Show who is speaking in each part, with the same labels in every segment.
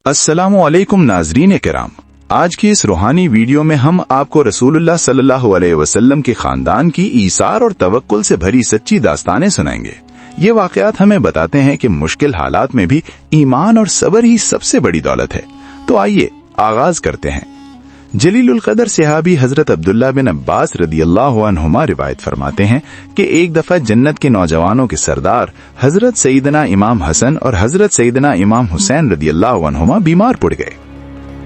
Speaker 1: अस्सलामु अलैकुम नाज़रीन किराम। आज की इस रूहानी वीडियो में हम आपको रसूलुल्लाह सल्लल्लाहु अलैहि वसल्लम के खानदान की ईसार और तवक्कुल से भरी सच्ची दास्तानें सुनाएंगे। ये वाकयात हमें बताते हैं कि मुश्किल हालात में भी ईमान और सब्र ही सबसे बड़ी दौलत है। तो आइए आगाज करते हैं। जलीलुल कदर सहाबी हजरत अब्दुल्ला बिन अब्बास रदियल्लाहु अन्हुमा रिवायत फरमाते हैं कि एक दफा जन्नत के नौजवानों के सरदार हजरत सईदना इमाम हसन और हजरत सईदना इमाम हुसैन रदियल्लाहु अन्हुमा बीमार पड़ गए।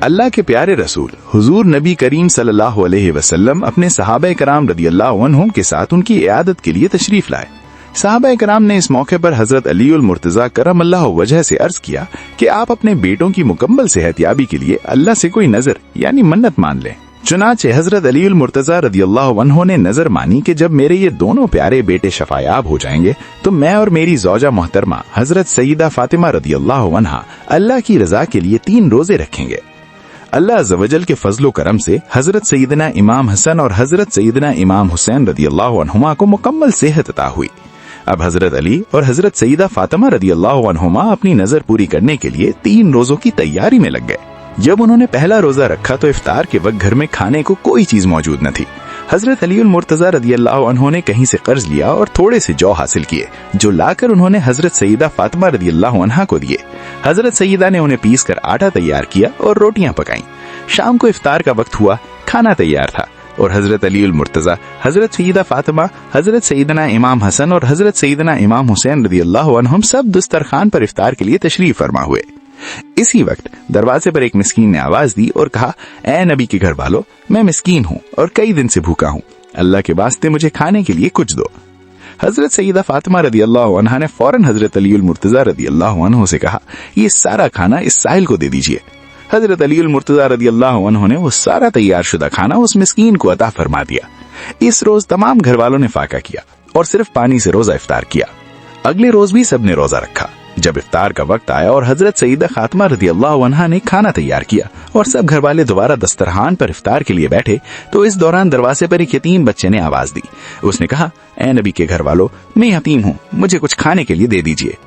Speaker 1: अल्लाह के प्यारे रसूल हुजूर नबी करीम सल्लल्लाहु अलैहि वसल्लम अपने सहाबा कराम रदियल्लाहु अन्हुम के साथ उनकी इयादत के लिए तशरीफ लाए। सहाबा कराम ने इस मौके पर हजरत अलीउल मुर्तजा करमल्लाहु वजह से अर्ज किया कि आप अपने बेटों की मुकम्मल सेहतयाबी के लिए अल्लाह से कोई नजर यानी मन्नत मान लें। चुनाचे हजरत अलीउल मुर्तजा रदियल्लाहु अन्हु ने नजर मानी कि जब मेरे ये दोनों प्यारे बेटे शफायाब हो जाएंगे तो मैं और मेरी ज़ौजा मोहतरमा हजरत सईदा फातिमा रदियल्लाहु अन्हा अल्लाह की रजा के लिए 3 रोजे रखेंगे। अल्लाह अज़्ज़वजल के फजलो करम से हजरत सईदना इमाम हसन और हजरत सईदना इमाम हुसैन रदियल्लाहु अन्हुमा को मुकम्मल सेहत अता हुई। अब हजरत अली और हजरत सईदा फातिमा रदियल्लाहु अन्हुमा अपनी नजर पूरी करने के लिए 3 रोजों की तैयारी में लग गए। जब उन्होंने पहला रोजा रखा तो इफ्तार के वक्त घर में खाने को कोई चीज मौजूद न थी। हजरत अलीउल मुर्तजा रदियल्लाहु अन्हु ने कहीं से कर्ज लिया और थोड़े से जौ हासिल किए, जो लाकर उन्होंने हजरत सईदा फातिमा रदियल्लाहु अन्हा को दिए। हजरत सईदा ने उन्हें पीस कर आटा तैयार किया और रोटियां पकाईं। शाम को इफ्तार का वक्त हुआ, खाना तैयार था और हजरत अलीउल मुर्तजा, हजरत सईदा फातिमा, हजरत सईदना इमाम हसन और हजरत सईदना इमाम हुसैन रदियल्लाहु अन्हुम सब दस्तरखान पर इफ्तार के लिए तशरीफ फरमा हुए। इसी वक्त दरवाजे पर एक मिस्कीन ने आवाज दी और कहा, ऐ नबी के घर वालों, मैं मिस्कीन हूँ और कई दिन से भूखा हूँ, अल्लाह के वास्ते मुझे खाने के लिए कुछ दो। हजरत सईदा फातिमा रदियल्लाहु अन्हा ने फौरन हजरत अलीउल मुर्तजा रदियल्लाहु अन्हु से कहा, ये सारा खाना इस साहिल को दे दीजिए। हजरत अलीउल मुर्तजा रदियल्लाहु अन्हु ने वो सारा तैयार शुदा खाना उस मिस्कीन को अता फरमा दिया। इस रोज तमाम घर वालों ने फाका किया और सिर्फ पानी से रोजा इफ्तार किया। अगले रोज भी सबने रोजा रखा। जब इफ्तार का वक्त आया और हजरत सईदा फातिमा रदियल्लाहु अन्हा ने खाना तैयार किया और सब घर वाले दोबारा दस्तरखान पर इफ्तार के लिए बैठे तो इस दौरान दरवाजे पर एक यतीम बच्चे ने आवाज दी। उसने कहा, ऐ नबी के घर वालों, मैं यतीम हूँ, मुझे कुछ खाने के लिए दे दीजिए।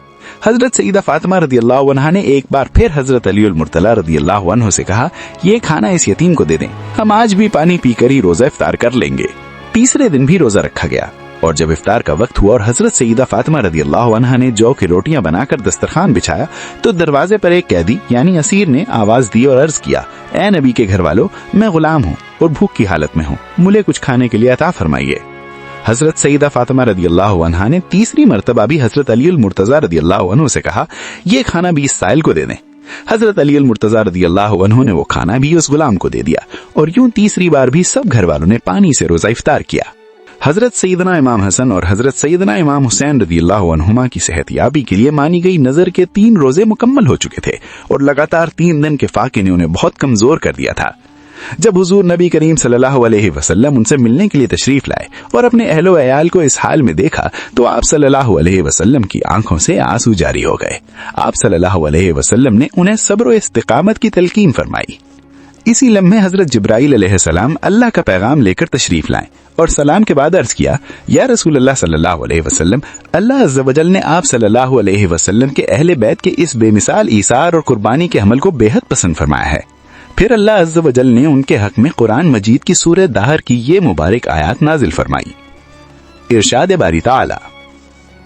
Speaker 1: हजरत सईदा फातिमा रदियल्लाहु अन्हा ने एक बार फिर हजरत अलीउल मुर्तजा रदियल्लाहु अन्हु से कहा, ये खाना इस यतीम को दे दें, हम आज भी पानी पीकर ही रोजा इफ्तार कर लेंगे। तीसरे दिन भी रोजा रखा गया और जब इफ्तार का वक्त हुआ और हजरत सईदा फातिमा रदियल्लाहु अन्हा ने जौ की रोटियां बनाकर दस्तरखान बिछाया तो दरवाजे पर एक कैदी यानी असीर ने आवाज दी और अर्ज किया, ऐ नबी के घर वालों, मैं गुलाम हूँ और भूख की हालत में हूँ, मुझे कुछ खाने के लिए अता फरमाइए। हजरत सईदा फातिमा रदियल्लाहु अन्हा ने तीसरी मर्तबा भी हजरत अलीउल मुर्तजा रदियल्लाहु अन्हु से कहा, ये खाना भी इस साइल को दे दें। हजरत अलीउल मुर्तजा रदियल्लाहु अन्हु ने वो खाना भी उस गुलाम को दे दिया और यूं तीसरी बार भी सब घर वालों ने पानी से रोजा इफ्तार किया। हजरत सईदना इमाम हसन और हजरत सईदना इमाम हुसैन रदियल्लाहु अन्हुमा की सेहतयाबी के लिए मानी गई नजर के 3 रोजे मुकम्मल हो चुके थे और लगातार 3 दिन के फाके ने उन्हें बहुत कमजोर कर दिया था। जब हुजूर नबी करीम सल्लल्लाहु अलैहि वसल्लम उनसे मिलने के लिए तशरीफ लाए और अपने अहलो अयाल को इस हाल में देखा तो आप सल्लल्लाहु अलैहि वसल्लम की आंखों से आंसू जारी हो गए। आप सल्लल्लाहु अलैहि वसल्लम ने उन्हें सब्र और इस्तिकामत की तलकीन फरमाई। इसी लम्हे हजरत जिब्राइल अलैहिस्सलाम अल्लाह का पैगाम लेकर तशरीफ लाए और सलाम के बाद अर्ज किया, या रसूलुल्लाह सल्लल्लाहु अलैहि वसल्लम, अल्लाह अज़्ज़ व जल ने आप सल्लल्लाहु अलैहि वसल्लम के अहले बैत के इस बेमिसाल ईसार और कुर्बानी के अमल को बेहद पसंद फरमाया है। फिर अल्लाह अज़्ज़ व जल ने उनके हक में कुरान मजीद की सूरह दाहर की ये मुबारक आयात नाजिल फरमाई। इरशाद बारी ताला,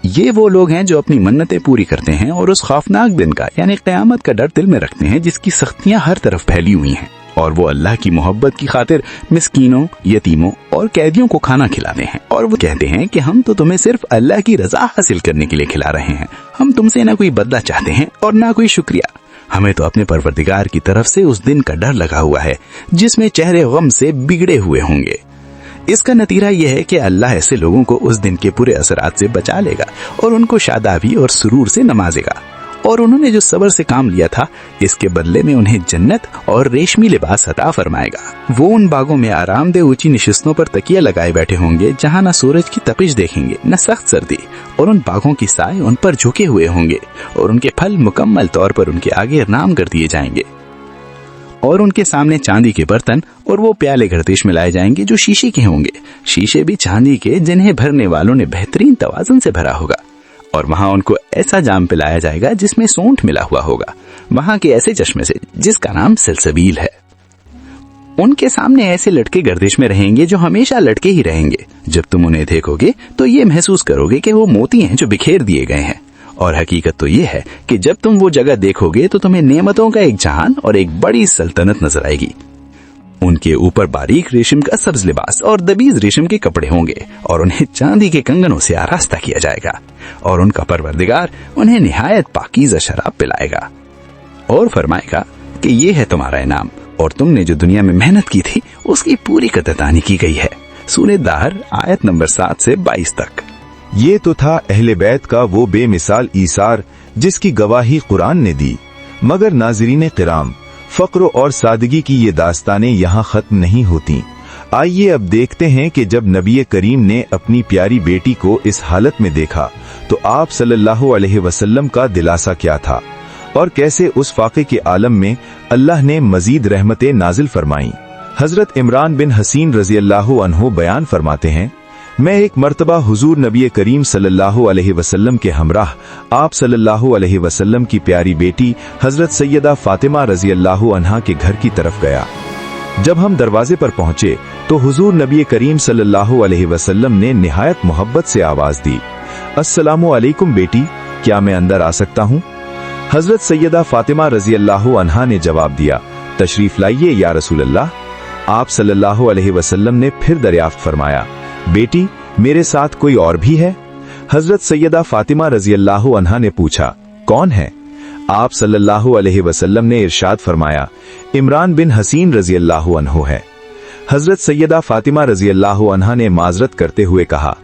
Speaker 1: ये वो लोग हैं जो अपनी मन्नतें पूरी करते हैं और उस खौफनाक दिन का यानी क़यामत का डर दिल में रखते हैं जिसकी सख्तियां हर तरफ फैली हुई हैं, और वो अल्लाह की मोहब्बत की खातिर मिस्कीनों, यतीमों और कैदियों को खाना खिलाते हैं और वो कहते हैं कि हम तो तुम्हें सिर्फ अल्लाह की रजा हासिल करने के लिए खिला रहे हैं, हम तुमसे ना कोई बदला चाहते हैं और ना कोई शुक्रिया। हमें तो अपने परवरदिगार की तरफ से उस दिन का डर लगा हुआ है जिसमें चेहरे गम से बिगड़े हुए होंगे। इसका नतीजा यह है कि अल्लाह ऐसे लोगों को उस दिन के बुरे असरात से बचा लेगा और उनको शादाबी और सुरूर से नवाजेगा, और उन्होंने जो सब्र से काम लिया था इसके बदले में उन्हें जन्नत और रेशमी लिबास अता फरमाएगा। वो उन बागों में आरामदेह ऊंची निशिस्तों पर तकिया लगाए बैठे होंगे जहां न सूरज की तपिश देखेंगे न सख्त सर्दी, और उन बागों की साए उन पर झुके हुए होंगे और उनके फल मुकम्मल तौर पर उनके आगे इनाम कर दिए जाएंगे, और उनके सामने चांदी के बर्तन और वो प्याले गर्दिश में लाए जाएंगे जो शीशे के होंगे, शीशे भी चांदी के जिन्हें भरने वालों ने बेहतरीन तवाज़ुन से भरा होगा।
Speaker 2: और वहां उनको ऐसा जाम पिलाया जाएगा जिसमें सोंठ मिला हुआ होगा, वहां के ऐसे चश्मे से जिसका नाम सलसबील है। उनके सामने ऐसे लटके गर्दिश में रहेंगे जो हमेशा लटके ही रहेंगे। जब तुम उन्हें देखोगे तो ये महसूस करोगे कि वो मोती हैं जो बिखेर दिए गए हैं। और हकीकत तो ये है कि जब तुम वो जगह देखोगे तो तुम्हें नेमतों का एक जहान और एक बड़ी सल्तनत नजर आएगी। उनके ऊपर बारीक रेशम का सब्ज लिबास और दबीज रेशम के कपड़े होंगे और उन्हें चांदी के कंगनों से आरास्ता किया जाएगा और उनका परवरदिगार उन्हें निहायत पाकीज़ा शराब पिलाएगा और फरमाएगा कि ये है तुम्हारा इनाम और तुमने जो दुनिया में मेहनत की थी उसकी पूरी कदरदानी की गई है। सूरह दाहर आयत नंबर 7 से 22 तक।
Speaker 1: ये तो था अहले बैत का वो बेमिसाल ईसार जिसकी गवाही कुरान ने दी। मगर नाज़रीन किराम, फक्र और सादगी की ये दास्तानें यहाँ खत्म नहीं होती। आइए अब देखते हैं कि जब नबी करीम ने अपनी प्यारी बेटी को इस हालत में देखा तो आप सल्लल्लाहु अलैहि वसल्लम का दिलासा क्या था और कैसे उस फाक़े के आलम में अल्लाह ने मजीद रहमतें नाजिल फरमाई। हजरत इमरान बिन हसीन रजी अल्लाहु अन्हु बयान फरमाते हैं, मैं एक मर्तबा हुजूर नबी करीम सल्लल्लाहु अलैहि वसल्लम के हमराह आप सल्लल्लाहु अलैहि वसल्लम की प्यारी बेटी हजरत सैयदा फातिमा रजी अल्लाहु अन्हा के घर की तरफ गया। जब हम दरवाजे पर पहुंचे तो हुजूर नबी करीम सल्लल्लाहु अलैहि वसल्लम ने निहायत मोहब्बत से आवाज दी, अस्सलामु अलैकुम बेटी, क्या मैं अंदर आ सकता हूँ? हजरत सैयदा फातिमा रजी अल्लाहु अन्हा ने जवाब दिया, तशरीफ लाइए या रसूल अल्लाह। आप सल्लल्लाहु अलैहि वसल्लम ने फिर दरियाफ्त फरमाया, बेटी मेरे साथ कोई और भी है? हजरत सैयदा फातिमा रजी अल्लाहु अन्हा ने पूछा, कौन है? आप सल्लल्लाहु अलैहि वसल्लम ने इरशाद फरमाया, इमरान बिन हसीन रजी अल्लाहु अन्हु है। हजरत सैयदा फातिमा रजी अल्लाहु अन्हा ने माजरत करते हुए कहा,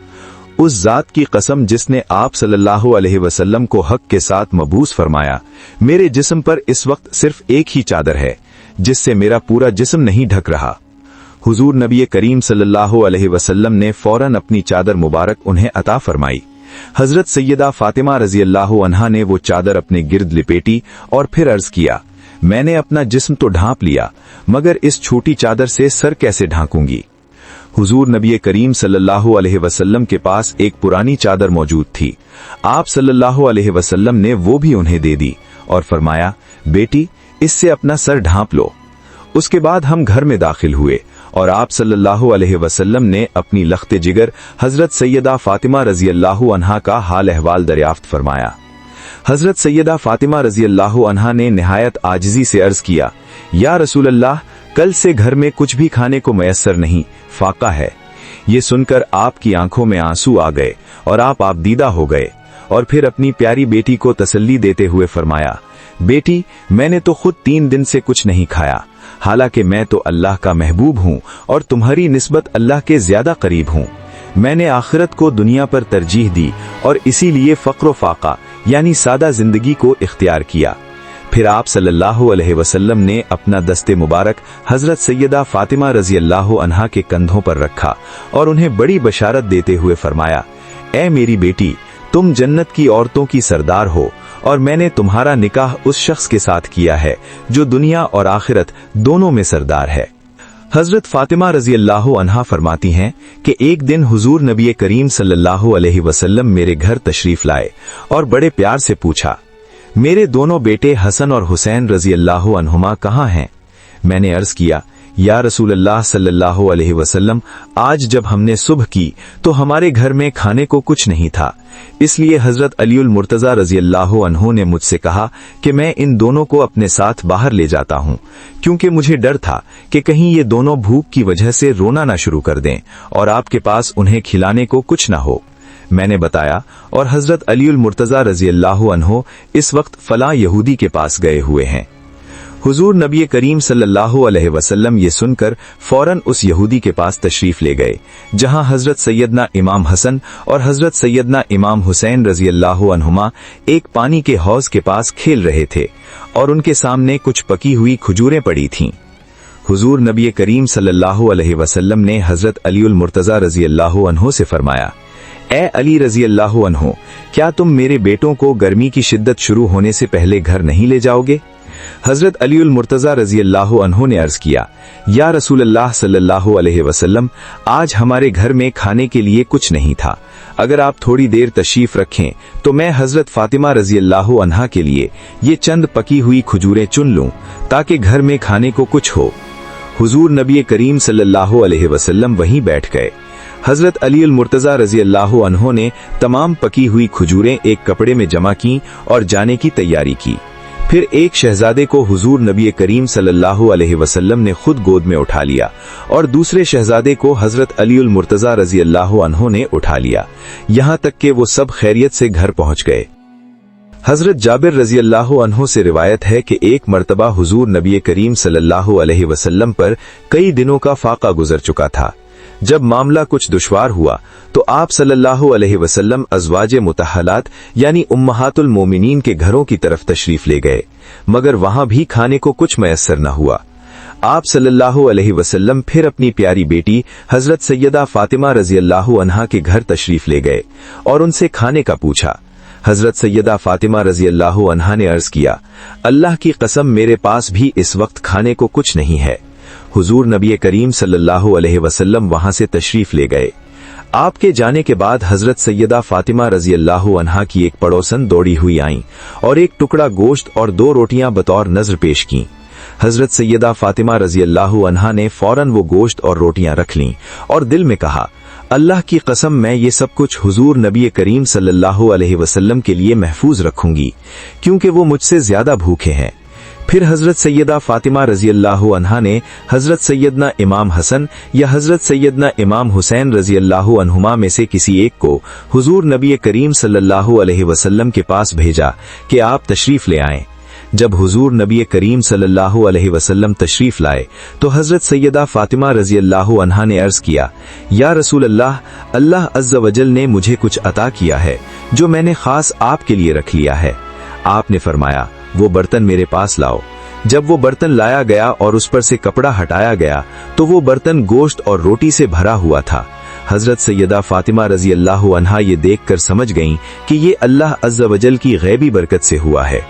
Speaker 1: उस जात की कसम जिसने आप सल्लल्लाहु अलैहि वसल्लम को हक के साथ मबूस फरमाया, मेरे जिस्म पर इस वक्त सिर्फ एक ही चादर है जिससे मेरा पूरा जिस्म नहीं ढक रहा। हुजूर नबी करीम सल्लल्लाहु अलैहि वसल्लम ने फौरन अपनी चादर मुबारक उन्हें अता फरमाई। हजरत सैयदा फातिमा रजी अल्लाहु अन्हा ने वो चादर अपने गिर्द लिपेटी और फिर अर्ज किया, मैंने अपना जिस्म तो ढांप लिया, मगर इस छोटी चादर से सर कैसे ढांकूंगी? हुजूर नबी करीम सल्लल्लाहु अलैहि वसल्लम के पास एक पुरानी चादर मौजूद थी। आप सल्लल्लाहु अलैहि वसल्लम ने वो भी उन्हें दे दी और फरमाया, बेटी इससे अपना सर ढांप लो। उसके बाद हम घर में दाखिल हुए और आप सल्लल्लाहु अलैहि वसल्लम ने अपनी लख्ते जिगर हजरत सैयदा फातिमा रजी अल्लाहु अन्हा का हाल अहवाल दरियाफ्त फरमाया। हजरत सैयदा फातिमा रजी अल्लाहु अन्हा ने निहायत आजिजी से अर्ज किया, या रसूल अल्लाह, कल से घर में कुछ भी खाने को मयस्सर नहीं, फाका है। ये सुनकर आपकी आंखों में आंसू आ गए और आप दीदा हो गए और फिर अपनी प्यारी बेटी को तसल्ली देते हुए फरमाया, बेटी मैंने तो खुद 3 दिन से कुछ नहीं खाया, हालांकि मैं तो अल्लाह का महबूब हूँ और तुम्हारी निस्बत अल्लाह के ज्यादा करीब हूँ। मैंने आखिरत को दुनिया पर तरजीह दी और इसीलिए फक्र फाका यानी सादा जिंदगी को इख्तियार किया। फिर आप सल्लल्लाहु अलैहि वसल्लम ने अपना दस्ते मुबारक हजरत सैयदा फातिमा रजी अल्लाहु अन्हा के कंधों पर रखा और उन्हें बड़ी बशारत देते हुए फरमाया, ऐ मेरी बेटी, तुम जन्नत की औरतों की सरदार हो और मैंने तुम्हारा निकाह उस शख्स के साथ किया है जो दुनिया और आखिरत दोनों में सरदार है। हजरत फातिमा रजी अल्लाहु अन्हा फरमाती हैं कि एक दिन हुजूर नबी करीम सल्लल्लाहु अलैहि वसल्लम मेरे घर तशरीफ लाए और बड़े प्यार से पूछा, मेरे दोनों बेटे हसन और हुसैन रजी अल्लाहु अन्हुमा कहाँ हैं? मैंने अर्ज किया, या रसूल अल्लाह सल्लल्लाहु अलैहि वसल्लम, आज जब हमने सुबह की तो हमारे घर में खाने को कुछ नहीं था, इसलिए हजरत अलीउल मुर्तजा रजी अल्लाहु अन्हु ने मुझसे कहा कि मैं इन दोनों को अपने साथ बाहर ले जाता हूँ, क्योंकि मुझे डर था कि कहीं ये दोनों भूख की वजह से रोना ना शुरू कर दें और आपके पास उन्हें खिलाने को कुछ ना हो। मैंने बताया और हजरत अलीउल मुर्तजा रजी अल्लाहु अन्हु इस वक्त फला यहूदी के पास गए हुए हैं। हुजूर नबी करीम सल्लल्लाहु अलैहि वसल्लम ये सुनकर फौरन उस यहूदी के पास तशरीफ ले गए जहां हजरत सैयदना इमाम हसन और हजरत सैयदना इमाम हुसैन रजी अल्लाहु अन्हुमा एक पानी के हौज के पास खेल रहे थे और उनके सामने कुछ पकी हुई खजूरें पड़ी थीं। हुजूर नबी करीम सल्लल्लाहु अलैहि वसल्लम ने हजरत अलीउल मुर्तजा रजी अल्लाहु अन्हु से फरमाया, ए अली रजी अल्लाहु अन्हु, क्या तुम मेरे बेटों को गर्मी की शिद्दत शुरू होने से पहले घर नहीं ले जाओगे?
Speaker 3: हजरत अली उल मुर्तजा रजी अल्लाह अन्हु ने अर्ज किया, या रसूल अल्लाह सल्लल्लाहु अलैहि वसल्लम, आज हमारे घर में खाने के लिए कुछ नहीं था। अगर आप थोड़ी देर तशरीफ रखें तो मैं हजरत फातिमा रजी अल्लाह अन्हा के लिए ये चंद पकी हुई खजूरें चुन लूं ताकि घर में खाने को कुछ हो। हुजूर नबी करीम सल्लल्लाहु अलैहि वसल्लम वहीं बैठ गए। हजरत अली उल मुर्तजा रजी अल्लाह अन्हु ने तमाम पकी हुई खजूरें एक कपड़े में जमा की और जाने की तैयारी की। फिर एक शहजादे को हुजूर नबी करीम सल्लल्लाहु अलैहि वसल्लम ने खुद गोद में उठा लिया और दूसरे शहजादे को हजरत अली उल मुर्तजा रजी अल्लाह अन्हु ने उठा लिया, यहाँ तक कि वो सब खैरियत से घर पहुंच गए। हजरत जाबिर रजी अल्लाह अन्हु से रिवायत है कि एक मर्तबा हुजूर नबी करीम सल्लल्लाहु अलैहि वसल्लम पर कई दिनों का फाका गुजर चुका था। जब मामला कुछ दुश्वार हुआ तो आप सल्लल्लाहु अलैहि वसल्लम अज़वाजे मुतहलात यानी उम्महातुल मोमिनीन के घरों की तरफ तशरीफ ले गए, मगर वहां भी खाने को कुछ मयस्सर न हुआ। आप सल्लल्लाहु अलैहि वसल्लम फिर अपनी प्यारी बेटी हजरत सैयदा फातिमा रजी अल्लाह अन्हा के घर तशरीफ ले गए और उनसे खाने का पूछा। हजरत सैयदा फातिमा रजी अल्लाह अन्हा ने अर्ज किया, अल्लाह की कसम मेरे पास भी इस वक्त खाने को कुछ नहीं है। हुजूर नबी करीम सल्लल्लाहु अलैहि वसल्लम वहां से तशरीफ ले गए। आपके जाने के बाद हजरत सैयदा फातिमा रजी अल्लाह अन्हा की एक पड़ोसन दौड़ी हुई आईं और एक टुकड़ा गोश्त और 2 रोटियां बतौर नजर पेश की। हजरत सैयदा फातिमा रजी अल्लाह अन्हा ने फौरन वो गोश्त और रोटियां रख लीं और दिल में कहा, अल्लाह की कसम मैं ये सब कुछ हुजूर नबी करीम सल्लल्लाहु अलैहि वसल्लम के लिए महफूज रखूंगी, क्योंकि वो मुझसे ज्यादा भूखे हैं। फिर हजरत सैयदा फातिमा रजी अल्लाह अन्हा ने हजरत सैयदना इमाम हसन या हजरत सैयदना इमाम हुसैन रजी अल्लाह अन्हुमा में से किसी एक को हुजूर नबी करीम सल्लल्लाहु अलैहि वसल्लम के पास भेजा कि आप तशरीफ ले आएं। जब हुजूर नबी करीम सल्लल्लाहु अलैहि वसल्लम तशरीफ लाए तो हजरत सैयदा फातिमा रजी अल्लाह अन्हा ने अर्ज किया, या रसूल अल्लाह, अल्लाह अज़्ज़ वजल ने मुझे कुछ अता किया है जो मैंने खास आपके लिए रख लिया है। आपने फरमाया, वो बर्तन मेरे पास लाओ। जब वो बर्तन लाया गया और उस पर से कपड़ा हटाया गया तो वो बर्तन गोश्त और रोटी से भरा हुआ था। हजरत सैयदा फातिमा रजी अल्लाह अन्हा ये देखकर समझ गईं कि ये अल्लाह अज़्ज़ वजल की गैबी बरकत से हुआ है।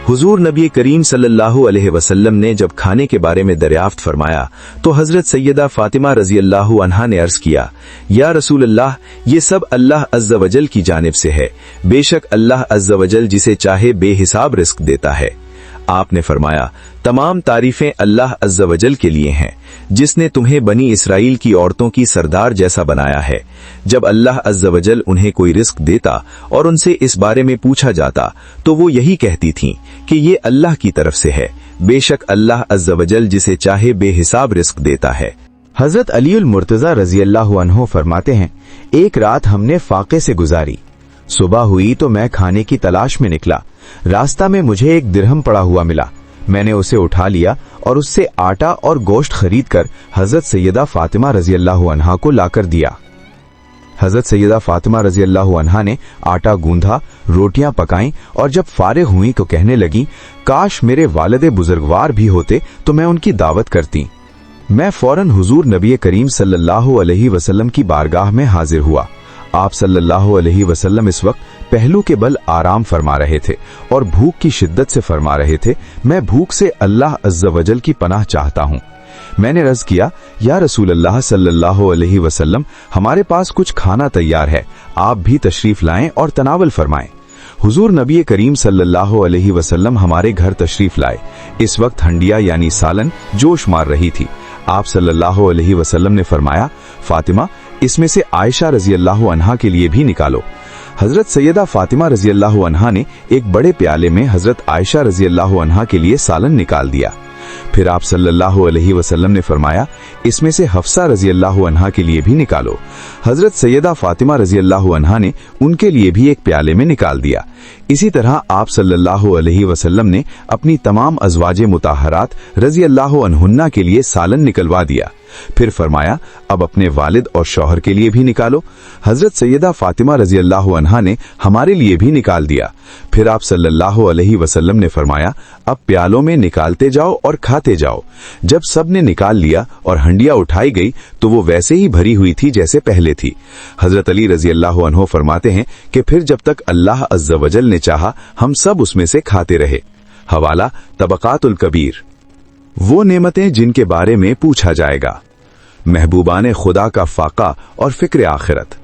Speaker 3: हुजूर नबी करीम सल्लल्लाहु अलैहि वसल्लम ने जब खाने के बारे में दरियाफ्त फरमाया तो हजरत सैयदा फातिमा रजी अल्लाह अन्हा ने अर्ज किया, या रसूल अल्लाह, ये सब अल्लाह अज़्ज़ वजल की जानिब से है। बेशक अल्लाह अज़्ज़ वजल जिसे चाहे बेहिसाब रिस्क देता है। आपने फरमाया, तमाम तारीफें अल्लाह अज़्ज़ वजल के लिए हैं जिसने तुम्हें बनी इसराइल की औरतों की सरदार जैसा बनाया है। जब अल्लाह अज़्ज़ वजल उन्हें कोई रिस्क देता और उनसे इस बारे में पूछा जाता तो वो यही कहती थीं कि ये अल्लाह की तरफ से है। बेशक अल्लाह अज़्ज़ वजल जिसे चाहे बेहिसाब रिस्क देता है।
Speaker 4: हजरत अली उल मुर्तजा रजी अल्लाह अन्हु फरमाते हैं, एक रात हमने फाके से गुजारी। सुबह हुई तो मैं खाने की तलाश में निकला। रास्ता में मुझे एक दिरहम पड़ा हुआ मिला। मैंने उसे उठा लिया और उससे आटा और गोश्त खरीदकर हजरत सैयदा फातिमा रजी अल्लाह अन्हा को लाकर दिया। हजरत सैयदा फातिमा रजी अल्लाह अन्हा ने आटा गूंधा, रोटियां पकाईं और जब फारिग हुई तो कहने लगी, काश मेरे वालिद बुजुर्गवार भी होते तो मैं उनकी दावत करती। मैं फौरन हुजूर नबी करीम सल्लल्लाहु अलैहि वसल्लम की बारगाह में हाजिर हुआ। आप सल्लल्लाहु अलैहि वसल्लम इस वक्त पहलू के बल आराम फरमा रहे थे और भूख की शिद्दत से फरमा रहे थे, मैं भूख से अल्लाह अज़्ज़ वजल की पनाह चाहता हूँ। मैंने अर्ज किया, या रसूल अल्लाह सल्लल्लाहु अलैहि वसल्लम, हमारे पास कुछ खाना तैयार है, आप भी तशरीफ लाएं और तनावल फरमाएं। हुजूर नबी करीम सल्लल्लाहु अलैहि वसल्लम हमारे घर तशरीफ लाए। इस वक्त हंडिया यानी सालन जोश मार रही थी। आप सल्लल्लाहु अलैहि वसल्लम ने फरमाया, फातिमा, इसमें से आयशा रजी अल्लाह अन्हा के लिए भी निकालो। हजरत सैयदा फातिमा रजी अल्लाह अन्हा ने एक बड़े प्याले में हजरत आयशा रजी अल्लाह अन्हा के लिए सालन निकाल दिया। फिर आप सल्लल्लाहु अलैहि वसल्लम ने फरमाया, इसमें से हफ्सा रजी अल्लाह अन्हा के लिए भी निकालो। हजरत सैयदा फातिमा रजी अल्लाह अन्हा ने उनके लिए भी एक प्याले में निकाल दिया। इसी तरह आप सल्लल्लाहु अलैहि वसल्लम ने अपनी तमाम अज़वाजे मुताहरात रजी अल्लाह अन्हुन्ना के लिए सालन निकलवा दिया। फिर फरमाया, अब अपने वालिद और शौहर के लिए भी निकालो। हजरत सैयदा फातिमा रजी अल्लाह अन्हा ने हमारे लिए भी निकाल दिया। फिर आप सल्लल्लाहु अलैहि वसल्लम ने फरमाया, अब प्यालों में निकालते जाओ और खाते जाओ। जब सब ने निकाल लिया और हंडिया उठाई गई तो वो वैसे ही भरी हुई थी जैसे पहले थी। हजरत अली रजी अल्लाह अन्हु फरमाते हैं कि फिर जब तक अल्लाह अज़्ज़ वजल ने चाहा हम सब उसमें से खाते रहे।
Speaker 3: हवाला तबकातुल कबीर। वो नेमतें जिनके बारे में पूछा जाएगा। महबूबान खुदा का फाका और फिक्र आखिरत।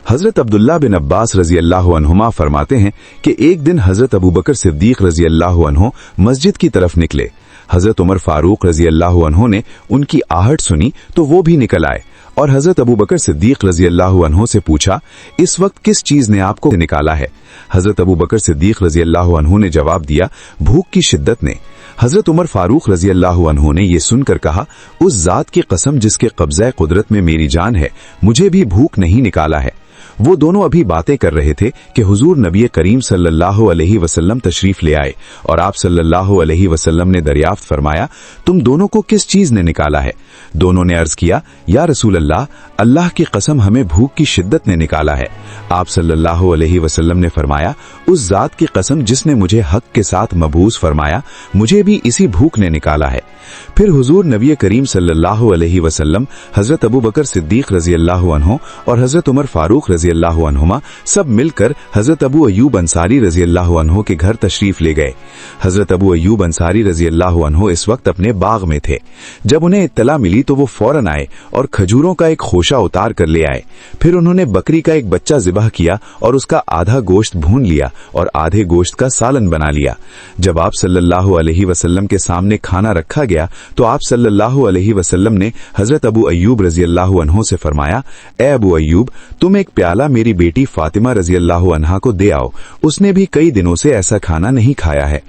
Speaker 3: हजरत अब्दुल्ला बिन अब्बास रजी अल्लाह अन्हुमा फरमाते हैं कि एक दिन हजरत अबू बकर सिद्दीक रजी अल्लाह अन्हु मस्जिद की तरफ निकले। हजरत उमर फारूक रजी अल्लाह अन्हु ने उनकी आहट सुनी तो वो भी निकल आए और हजरत अबू बकर सिद्दीक रजी अल्लाह अन्हु से पूछा, इस वक्त किस चीज ने आपको निकाला है? हजरत अबू बकर सिद्दीक रजी अल्लाह अन्हु ने जवाब दिया, भूख की शिद्दत ने। हजरत उमर फारूक रजी अल्लाह अन्हु ने यह सुनकर कहा, उस जात की कसम जिसके कब्ज़े कुदरत में मेरी जान है, मुझे भी भूख नहीं निकाला है। वो दोनों अभी बातें कर रहे थे कि हुजूर नबी करीम सल्लल्लाहु अलैहि वसल्लम तशरीफ ले आए और आप सल्लल्लाहु अलैहि वसल्लम ने दरियाफ्त फरमाया, तुम दोनों को किस चीज ने निकाला है? दोनों ने अर्ज किया, या रसूल अल्लाह, अल्लाह की कसम हमें भूख की शिद्दत ने निकाला है। आप सल्लल्लाहु अलैहि वसल्लम ने फरमाया, उस जात की कसम जिसने मुझे हक के साथ मबूस फरमाया, मुझे भी इसी भूख ने निकाला है। फिर हुजूर नबी करीम सल्लल्लाहु अलैहि वसल्लम, हजरत अबू बकर सिद्दीक रजी अल्लाह अन्हु और हजरत उमर फारूक रजी अल्लाह अन्हुमा सब मिलकर हजरत अबू अय्यूब अंसारी रजी अल्लाह अन्हु के घर तशरीफ ले गए। हजरत अबू अय्यूब अंसारी रजी अल्लाह अन्हु इस वक्त अपने बाग में थे। जब उन्हें इत्तला मिली तो वो फौरन आए और खजूरों का एक खोशा उतार कर ले आए। फिर उन्होंने बकरी का एक बच्चा ज़िबह किया और उसका आधा गोश्त भून लिया और आधे गोश्त का सालन बना लिया। जब आप सल्लल्लाहु अलैहि वसल्लम के सामने खाना रखा गया तो आप सल्लल्लाहु अलैहि वसल्लम ने हजरत अबू अय्यूब रजी अल्लाह अन्हु से फरमाया, ए अबू अय्यूब, तुम एक प्याला मेरी बेटी फातिमा रजी अल्लाह अन्हा को दे आओ, उसने भी कई दिनों से ऐसा खाना नहीं खाया है।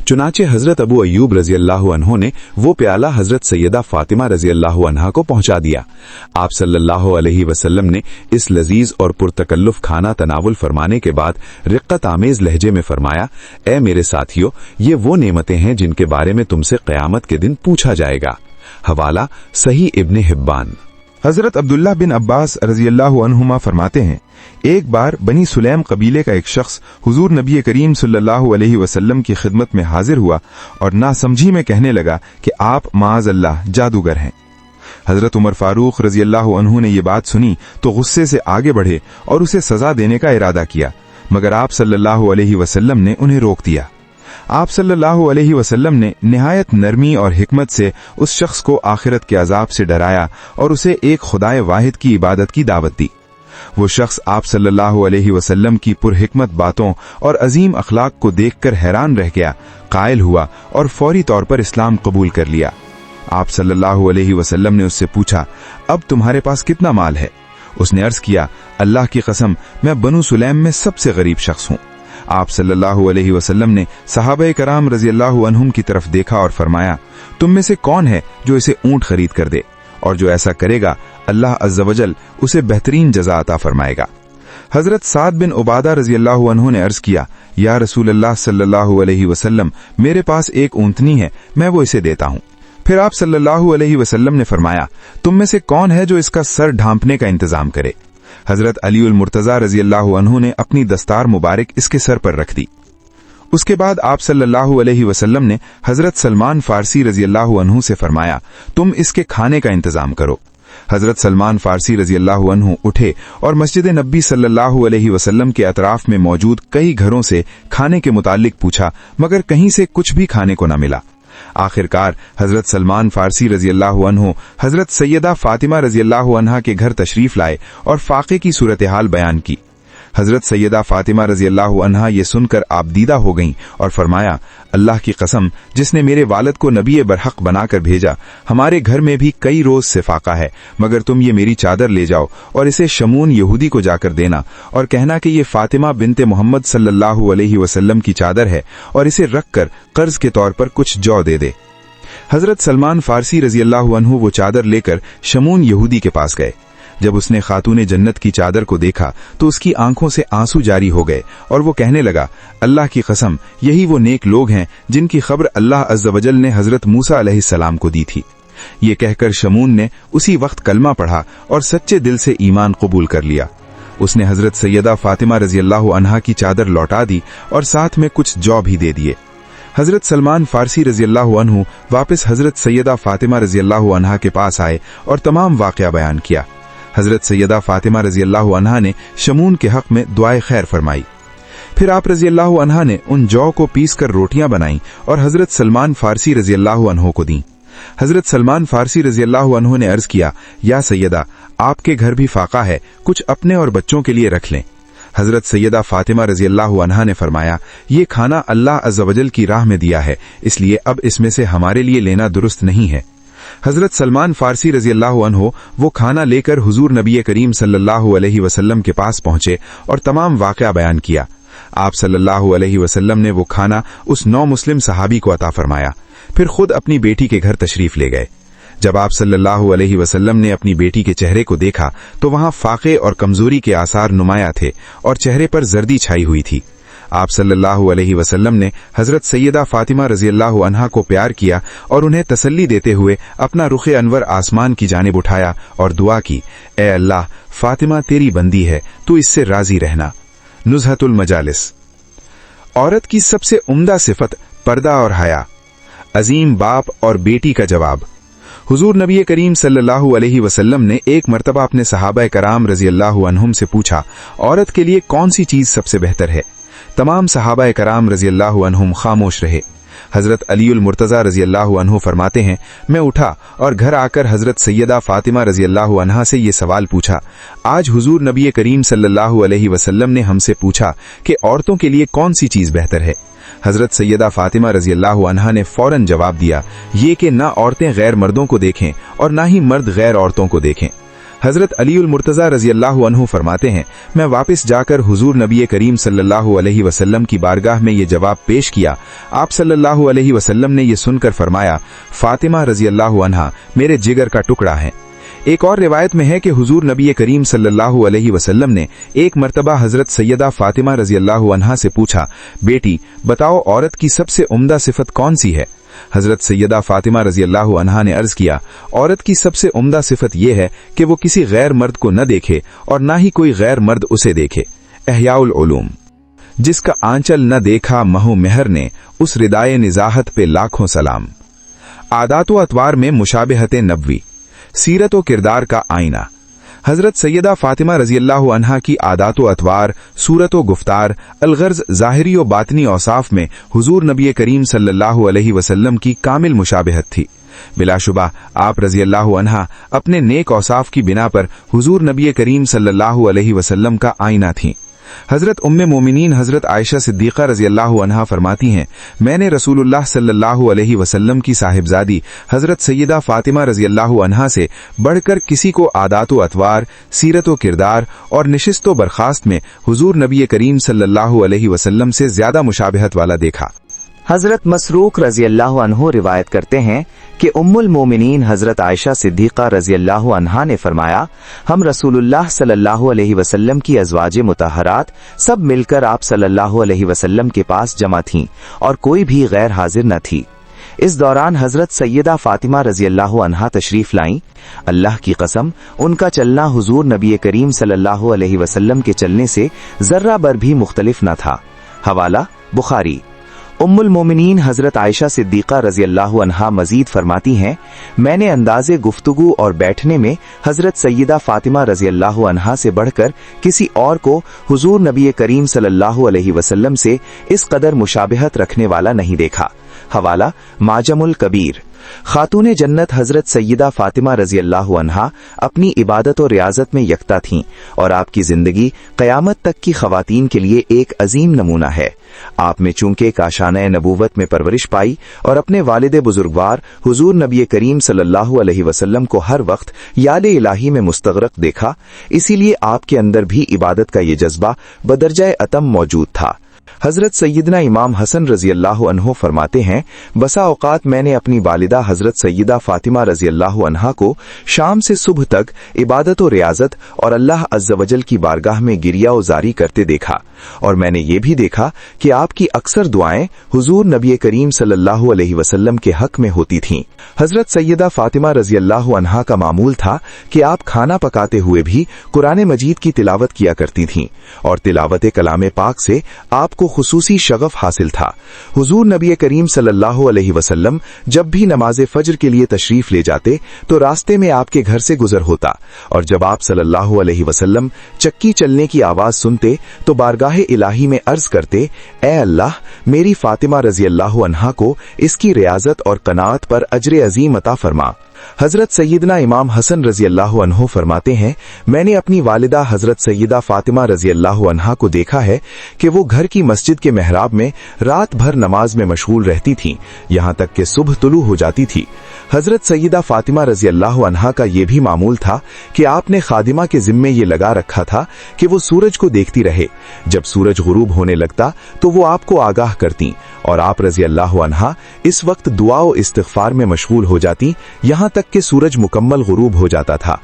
Speaker 3: चुनाचे हजरत अबू अय्यूब रजी अल्लाह अन्हु ने वो प्याला हजरत सैयदा फातिमा रजी अल्लाह अन्हा को पहुंचा दिया। आप सल्लल्लाहु अलैहि वसल्लम ने इस लजीज और पुरतकल्लुफ खाना तनावुल फरमाने के बाद रिक्कत आमेज लहजे में फरमाया, ए मेरे साथियों, ये वो नेमतें हैं जिनके बारे में तुमसे क़यामत के दिन पूछा जाएगा। हवाला सही इब्ने हिब्बान।
Speaker 5: हजरत अब्दुल्ला बिन अब्बास रजी अल्लाह अन्हुमा फरमाते हैं, एक बार बनी सुलैम कबीले का एक शख्स हुजूर नबी करीम सल्लल्लाहु अलैहि वसल्लम की खिदमत में हाजिर हुआ और नासमझी में कहने लगा कि आप माज़ अल्लाह जादूगर हैं। हजरत उमर फारूक रजी अल्लाह अन्हु ने यह बात सुनी तो गुस्से से आगे बढ़े और उसे सजा देने का इरादा किया, मगर आप सल्लल्लाहु अलैहि वसल्लम ने उन्हें रोक दिया। आप सल्लल्लाहु अलैहि वसल्लम ने निहायत नरमी और हिकमत से उस शख्स को आखिरत के अजाब से डराया और उसे एक खुदाए वाहिद की इबादत की दावत दी। वो शख्स आप सल्लल्लाहु अलैहि वसल्लम की पुरहिकमत बातों और अजीम अखलाक को देखकर हैरान रह गया, कायल हुआ और फौरी तौर पर इस्लाम कबूल कर लिया। आप सल्लल्लाहु अलैहि वसल्लम ने उससे पूछा, अब तुम्हारे पास कितना माल है? उसने अर्ज किया, अल्लाह की कसम, मैं बनु सुलैम में सबसे गरीब शख्स हूँ। आप सल्लल्लाहु अलैहि वसल्लम ने सहाबा कराम रजी अल्लाह अन्हुम की तरफ देखा और फरमाया, तुम में से कौन है जो इसे ऊंट खरीद कर दे, और जो ऐसा करेगा अल्लाह अज़्ज़ वजल उसे बेहतरीन जज़ा अता फरमाएगा। हजरत साद बिन उबादा रजी अल्लाह अन्हु ने अर्ज किया, या रसूल अल्लाह सल्लल्लाहु अलैहि वसल्लम, मेरे पास एक ऊंटनी है, मैं वो इसे देता हूँ। फिर आप सल्लल्लाहु अलैहि वसल्लम ने फरमाया, तुम में से कौन है जो इसका सर ढांपने का इंतजाम करे? हजरत अली उल मुर्तजा रजी अल्लाह अन्हु ने अपनी दस्तार मुबारक इसके सर पर रख दी। उसके बाद आप सल्लल्लाहु अलैहि वसल्लम ने हजरत सलमान फारसी रजी अल्लाह अन्हु से फरमाया, तुम इसके खाने का इंतजाम करो। हजरत सलमान फारसी रजी अल्लाह अन्हु उठे और मस्जिद नबी सल्लल्लाहु अलैहि वसल्लम के अतराफ में मौजूद कई घरों से खाने के मुतालिक पूछा, मगर कहीं से कुछ भी खाने को न मिला। आखिरकार हजरत सलमान फारसी रजी अल्लाह अन्हु हजरत सैयदा फातिमा रजी अल्लाह अन्हा के घर तशरीफ लाए और फाके की सूरत हाल बयान की। हजरत सैयदा फातिमा रजी अल्लाह अन्हा ये सुनकर आबदीदा हो गईं और फरमाया, अल्लाह की कसम, जिसने मेरे वालिद को नबी बरहक बनाकर भेजा, हमारे घर में भी कई रोज से फाका है, मगर तुम ये मेरी चादर ले जाओ और इसे शमून यहूदी को जाकर देना और कहना कि ये फातिमा बिनते मोहम्मद सल्लल्लाहु अलैहि वसल्लम की चादर है और इसे रखकर कर्ज के तौर पर कुछ जौ दे दे। हजरत सलमान फारसी रजी अल्लाह अन्हु वो चादर लेकर शमून यहूदी के पास गए। जब उसने खातूने जन्नत की चादर को देखा तो उसकी आंखों से आंसू जारी हो गए और वो कहने लगा, अल्लाह की कसम, यही वो नेक लोग हैं जिनकी खबर अल्लाह अज़्ज़ वजल ने हजरत मूसा अलैहिस्सलाम को दी थी। ये कहकर शमून ने उसी वक्त कलमा पढ़ा और सच्चे दिल से ईमान कबूल कर लिया। उसने हजरत सैयदा फातिमा रजी अल्लाह अन्हा की चादर लौटा दी और साथ में कुछ जौ भी दे दिए। हजरत सलमान फारसी रजी अल्लाह अन्हु वापस हजरत सैयदा फातिमा रजी अल्लाह अन्हा के पास आए और तमाम वाक़या बयान किया। हजरत सैयदा फातिमा रजी अल्लाह अन्हा ने शमून के हक में दुआए खैर फरमाई। फिर आप रजी अल्लाह अन्हा ने उन जौ को पीस कर रोटियां बनाई और हजरत सलमान फारसी रजी अल्लाह अन्हो को दी। हजरत सलमान फारसी रजी अल्लाह अन्हो ने अर्ज किया, या सैयदा, आपके घर भी फाका है, कुछ अपने और बच्चों के लिए रख लें। हजरत सैयदा फातिमा रजी अल्लाह अन्हा ने फरमाया, ये खाना अल्लाह अज़्ज़ वजल की राह में दिया है, इसलिए अब इसमें से हमारे लिए लेना दुरुस्त नहीं है। हजरत सलमान फारसी रजी अल्लाह अन्हो वो खाना लेकर हुजूर नबी करीम सल्लल्लाहु अलैहि वसल्लम के पास पहुंचे और तमाम वाक़या बयान किया। आप सल्लल्लाहु अलैहि वसल्लम ने वो खाना उस नौ मुस्लिम सहाबी को अता फरमाया, फिर खुद अपनी बेटी के घर तशरीफ ले गए। जब आप सल्लल्लाहु अलैहि वसल्लम ने अपनी बेटी के चेहरे को देखा तो वहां फाके और कमजोरी के आसार नुमाया थे और चेहरे पर जर्दी छाई हुई थी। आप सल्लल्लाहु अलैहि वसल्लम ने हजरत सैयदा फातिमा रजी अल्लाह अन्हा को प्यार किया और उन्हें तसल्ली देते हुए अपना रुखे अनवर आसमान की जानिब उठाया और दुआ की, ए अल्लाह, फातिमा तेरी बंदी है, तू इससे राजी रहना। नुज़हतुल मजालिस। औरत की सबसे उम्दा सिफत पर्दा और हया। अजीम बाप और बेटी का जवाब। हुजूर नबी करीम सल्लल्लाहु अलैहि वसल्लम ने एक मर्तबा अपने सहाबा कराम रजी अल्लाह अन्हुम से पूछा, औरत के लिए कौन सी चीज सबसे बेहतर है? तमाम सहाबा कराम रजी अल्लाह अन्हुम खामोश रहे। हजरत अलीउल मुर्तजा रजी अल्लाह अन्हु फरमाते हैं, मैं उठा और घर आकर हजरत सैयदा फातिमा रजी अल्लाह अन्हा से ये सवाल पूछा, आज हुजूर नबी करीम सल्लल्लाहु अलैहि वसल्लम ने हमसे पूछा कि औरतों के लिए कौन सी चीज बेहतर है? हजरत सैयदा फातिमा रजी अल्लाह अन्हा ने फौरन जवाब दिया, ये कि ना औरतें गैर मर्दों को देखें और ना ही मर्द गैर औरतों को देखें। हजरत अलीउल मुर्तजा रजी अल्लाह अन्हु फरमाते हैं, मैं वापस जाकर हुजूर नबी करीम सल्लल्लाहु अलैहि वसल्लम की बारगाह में ये जवाब पेश किया। आप सल्लल्लाहु अलैहि वसल्लम ने ये सुनकर फरमाया, फातिमा रजी अल्लाह अन्हा मेरे जिगर का टुकड़ा है। एक और रिवायत में है कि हुजूर नबी करीम सल्लल्लाहु अलैहि वसल्लम ने एक मर्तबा हजरत सैयदा फातिमा रजी अल्लाह अन्हा से पूछा, बेटी बताओ औरत की सबसे उम्दा सिफत कौन सी है? हजरत सैयदा फातिमा रजी अल्लाह अन्हा ने अर्ज किया, औरत की सबसे उम्दा सिफत यह है कि वो किसी गैर मर्द को न देखे और न ही कोई गैर मर्द उसे देखे। एहयाउल उलूम। जिसका आंचल न देखा महु मेहर ने, उस रिदाए निजाहत पे लाखों सलाम। आदात व अतवार में मुशाबिहत नबवी। सीरत व किरदार का आईना। हजरत सैयदा फातिमा रजी अल्लाह अन्हा की आदात व अतवार, सूरत व गुफ्तार, अलगर्ज ज़ाहिरी व बातनी औसाफ में हुजूर नबी करीम सल्लल्लाहु अलैहि वसल्लम की कामिल मुशाबिहत थी। बिलाशुबा आप रजी अल्लाह अन्हा अपने नेक औसाफ की बिना पर हुजूर नबी करीम सल्लल्लाहु अलैहि वसल्लम का आईना थीं। हजरत उम्मे मोमिनीन हजरत आयशा सिद्दीक़ा रजी अल्लाह अन्हा फरमाती हैं, मैंने रसूलुल्लाह सल्लल्लाहु अलैहि वसल्लम की साहिबजादी हजरत सैयदा फातिमा रजी अल्लाह अन्हा से बढ़कर किसी को आदात व अतवार, सीरत व किरदार और निशिस्त व बर्खास्त में हुजूर नबी करीम सल्लल्लाहु अलैहि वसल्लम से ज्यादा मुशाबिहत वाला देखा।
Speaker 6: हजरत मसरूक रजी अल्लाह अन्हु रिवायत करते हैं कि उम्मुल मोमिनीन हजरत आयशा सिद्दीक़ा रजी अल्लाह अन्हा ने फरमाया, हम रसूलुल्लाह सल्लल्लाहु अलैहि वसल्लम की अज़वाजे मुतहरात सब मिलकर आप सल्लल्लाहु अलैहि वसल्लम के पास जमा थीं और कोई भी गैर हाजिर न थी। इस दौरान हजरत सैयदा फातिमा रजी अल्लाह अन्हा तशरीफ लाईं। अल्लाह की कसम, उनका चलना हुजूर नबी करीम सल्लल्लाहु अलैहि वसल्लम के चलने से जर्रा बर भी मुख्तलिफ न था। हवाला बुखारी। उम्मुल मोमिनीन हजरत आयशा सिद्दीक़ा रजी अल्लाह अन्हा मजीद फरमाती हैं, मैंने अंदाजे गुफ्तगू और बैठने में हजरत सैयदा फातिमा रजी अल्लाह अन्हा से बढ़कर किसी और को हुजूर नबी करीम सल्लल्लाहु अलैहि वसल्लम से इस कदर मुशाबिहत रखने वाला नहीं देखा। हवाला माजमुल कबीर। खातून जन्नत हजरत सैयदा फातिमा रजी अल्लाह अन्हा अपनी इबादत और रियाजत में यकता थीं और आपकी जिंदगी क़यामत तक की ख़वातीन के लिए एक अजीम नमूना है। आप में चूंकि काशाने नबूवत में परवरिश पाई और अपने वालिद बुजुर्गवार हुजूर नबी करीम सल्लल्लाहु अलैहि वसल्लम को हर वक्त याद इलाही में मुस्तगरक देखा, इसीलिए आपके अंदर भी इबादत का ये जज्बा बदरजाए अतम मौजूद था। हजरत सैयदना इमाम हसन रजी अल्लाह अन्हो फरमाते हैं, बसा औकात मैंने अपनी वालिदा हजरत सैयदा फातिमा रजी अल्लाह अन्हा को शाम से सुबह तक इबादत और रियाजत और अल्लाह अज़्ज़ वजल की बारगाह में गिरिया उजारी करते देखा, और मैंने ये भी देखा कि आपकी अक्सर दुआएं हुजूर नबी करीम सल्लल्लाहु अलैहि वसल्लम के हक में होती थीं। हजरत सैयदा फातिमा रजी अल्लाह अन्हा का मामूल था कि आप खाना पकाते हुए भी कुरान मजीद की तिलावत किया करती थीं और तिलावत कलाम पाक से आप
Speaker 4: को खुसूसी शगफ हासिल था। हुजूर नबी करीम सल्लल्लाहु अलैहि वसल्लम जब भी नमाज फज्र के लिए तशरीफ ले जाते तो रास्ते में आपके घर से गुजर होता, और जब आप सल्लल्लाहु अलैहि वसल्लम चक्की चलने की आवाज सुनते तो बारगाह इलाही में अर्ज करते, ए अल्लाह, मेरी फातिमा रजी अल्लाह अन्हा को इसकी रियाजत और कनात पर अजर अजीम अता फरमा। हजरत सैयदना इमाम हसन रजी अल्लाह अन्हो फरमाते हैं, मैंने अपनी वालिदा हजरत सैयदा फातिमा रजी अल्लाह अन्हा को देखा है कि वो घर की मस्जिद के मेहराब में रात भर नमाज में मशगूल रहती थीं, यहाँ तक कि सुबह तुलू हो जाती थी। हजरत सैयदा फातिमा रजी अल्लाह अन्हा का ये भी मामूल था कि आपने खादिमा के जिम्मे ये लगा रखा था कि वो सूरज को देखती रहे। जब सूरज गुरूब होने लगता तो वो आपको आगाह करती और आप रजी अल्लाह अन्हा इस वक्त दुआ और इस्तिग़फ़ार में मशगूल हो जाती, यहाँ तक कि सूरज मुकम्मल गुरूब हो जाता था।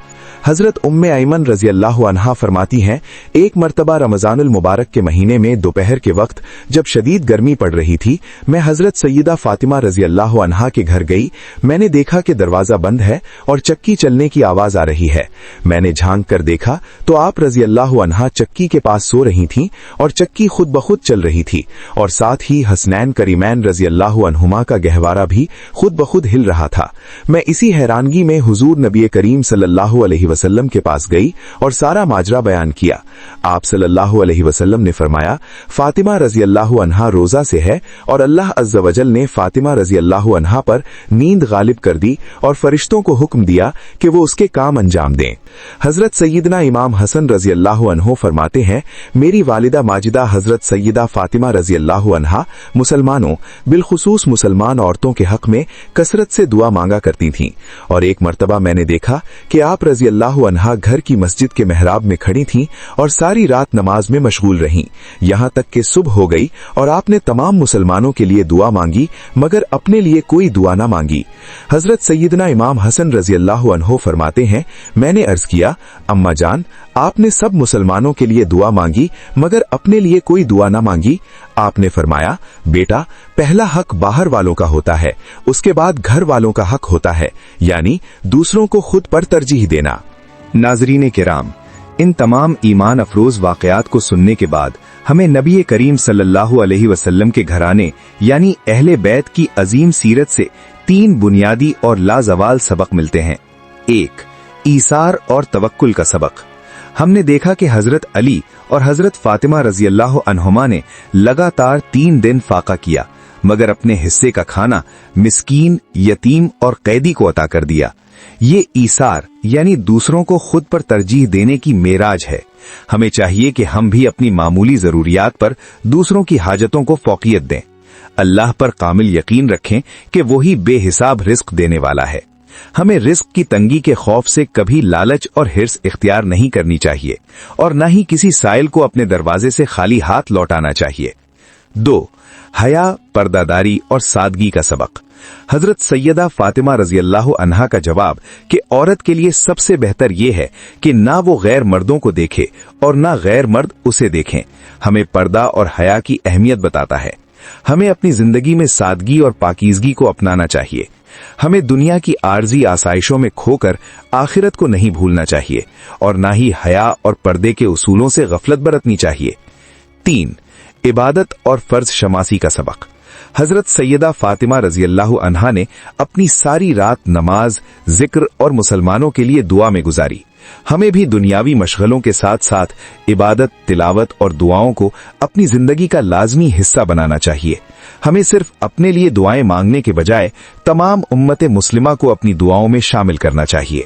Speaker 4: हजरत उम्मे ऐमन रजी अल्लाह अन्हा फरमाती हैं, एक मर्तबा रमजानुल मुबारक के महीने में दोपहर के वक्त जब शदीद गर्मी पड़ रही थी, मैं हजरत सैयदा फातिमा रजी अल्लाह अन्हा के घर गई। मैंने देखा कि दरवाजा बंद है और चक्की चलने की आवाज आ रही है। मैंने झांक कर देखा तो आप रजी अल्लाह अन्हा चक्की के पास सो रही थीं और चक्की खुद बखुद चल रही थी, और साथ ही हसनैन करीमैन रजी अल्लाह अन्हुमा का गहवारा भी खुद बखुद हिल रहा था। मैं इसी हैरानगी में हुजूर नबी करीम सल्लल्लाहु अलैहि वसल्लम के पास गई और सारा माजरा बयान किया। आप सल्लल्लाहु अलैहि वसल्लम ने फरमाया, फातिमा रजी अल्लाह अन्हा रोजा से है और अल्लाह अज़्ज़ वजल ने फातिमा रजी अल्लाह अन्हा पर नींद गालिब कर दी और फरिश्तों को हुक्म दिया कि वो उसके काम अंजाम दें। हजरत सैयदना इमाम हसन रजी अल्लाह अन्हो फरमाते हैं, मेरी वालिदा माजिदा हजरत सैयदा फातिमा रजी अल्लाह अन्हा मुसलमानों, बिलखुसूस मुसलमान औरतों के हक में कसरत से दुआ मांगा करती थीं, और एक मर्तबा मैंने देखा कि आप रजी अल्लाह अन्हा घर की मस्जिद के मेहराब में खड़ी थीं और सारी रात नमाज में मशगूल रहीं, यहाँ तक कि सुबह हो गई और आपने तमाम मुसलमानों के लिए दुआ मांगी मगर अपने लिए कोई दुआ न मांगी। हजरत सैयदना इमाम हसन रजी अल्लाह अन्हो फरमाते हैं, मैंने अर्ज किया, अम्मा जान, आपने सब मुसलमानों के लिए दुआ मांगी मगर अपने लिए कोई दुआ न मांगी। आपने फरमाया, बेटा, पहला हक बाहर वालों का होता है, उसके बाद घर वालों का हक होता है, यानी दूसरों को खुद पर तरजीह देना।
Speaker 3: नाजरीन किराम, इन तमाम ईमान अफरोज वाकयात को सुनने के बाद हमें नबी करीम सल्लल्लाहु अलैहि वसल्लम के घराने यानी अहले बैत की अजीम सीरत से 3 बुनियादी और लाजवाल सबक मिलते हैं। 1. ईसार और तवक्कुल का सबक। हमने देखा कि हजरत अली और हजरत फातिमा रजी अल्लाह अन्हुमा ने लगातार 3 दिन फाका किया मगर अपने हिस्से का खाना मिस्कीन, यतीम और कैदी को अता कर दिया। ये ईसार यानी दूसरों को खुद पर तरजीह देने की मेराज है। हमें चाहिए कि हम भी अपनी मामूली जरूरियात पर दूसरों की हाजतों को फौकियत दें। अल्लाह पर कामिल यकीन रखें कि वही बेहिसाब रिस्क देने वाला है। हमें रिस्क की तंगी के खौफ से कभी लालच और हिर्स इख्तियार नहीं करनी चाहिए और न ही किसी साइल को अपने दरवाजे से खाली हाथ लौटाना चाहिए। 2. हया, पर्दादारी और सादगी का सबक। हजरत सैयदा फातिमा रजी अल्लाह अन्हा का जवाब कि औरत के लिए सबसे बेहतर यह है कि ना वो गैर मर्दों को देखे और ना गैर मर्द उसे देखें, हमें पर्दा और हया की अहमियत बताता है। हमें अपनी जिंदगी में सादगी और पाकीज़गी को अपनाना चाहिए। हमें दुनिया की आर्जी आसाइशों में खोकर आखिरत को नहीं भूलना चाहिए और ना ही हया और पर्दे के उसूलों से गफलत बरतनी चाहिए। 3. इबादत और फर्ज शमासी का सबक। हजरत सैयदा फातिमा रजी अल्लाह अन्हा ने अपनी सारी रात नमाज, जिक्र और मुसलमानों के लिए दुआ में गुजारी। हमें भी दुनियावी मशगलों के साथ साथ इबादत, तिलावत और दुआओं को अपनी जिंदगी का लाजमी हिस्सा बनाना चाहिए। हमें सिर्फ अपने लिए दुआएं मांगने के बजाय तमाम उम्मत मुस्लिमा को अपनी दुआओं में शामिल करना चाहिए।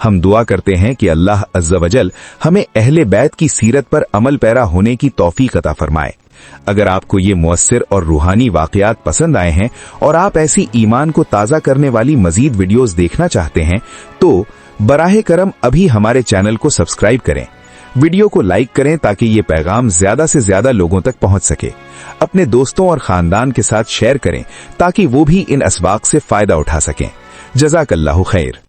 Speaker 3: हम दुआ करते हैं कि अल्लाह अज़्ज़ वजल हमें अहले बैत की सीरत पर अमल पैरा होने की तौफीक अता फरमाए। अगर आपको ये मुअस्सिर और रूहानी वाकयात पसंद आए हैं और आप ऐसी ईमान को ताज़ा करने वाली मजीद वीडियोस देखना चाहते हैं तो बराहे करम अभी हमारे चैनल को सब्सक्राइब करें, वीडियो को लाइक करें ताकि ये पैगाम ज्यादा से ज्यादा लोगों तक पहुंच सके। अपने दोस्तों और खानदान के साथ शेयर करें ताकि वो भी इन असबाक से फायदा उठा सकें। जज़ाकल्लाहु खैर।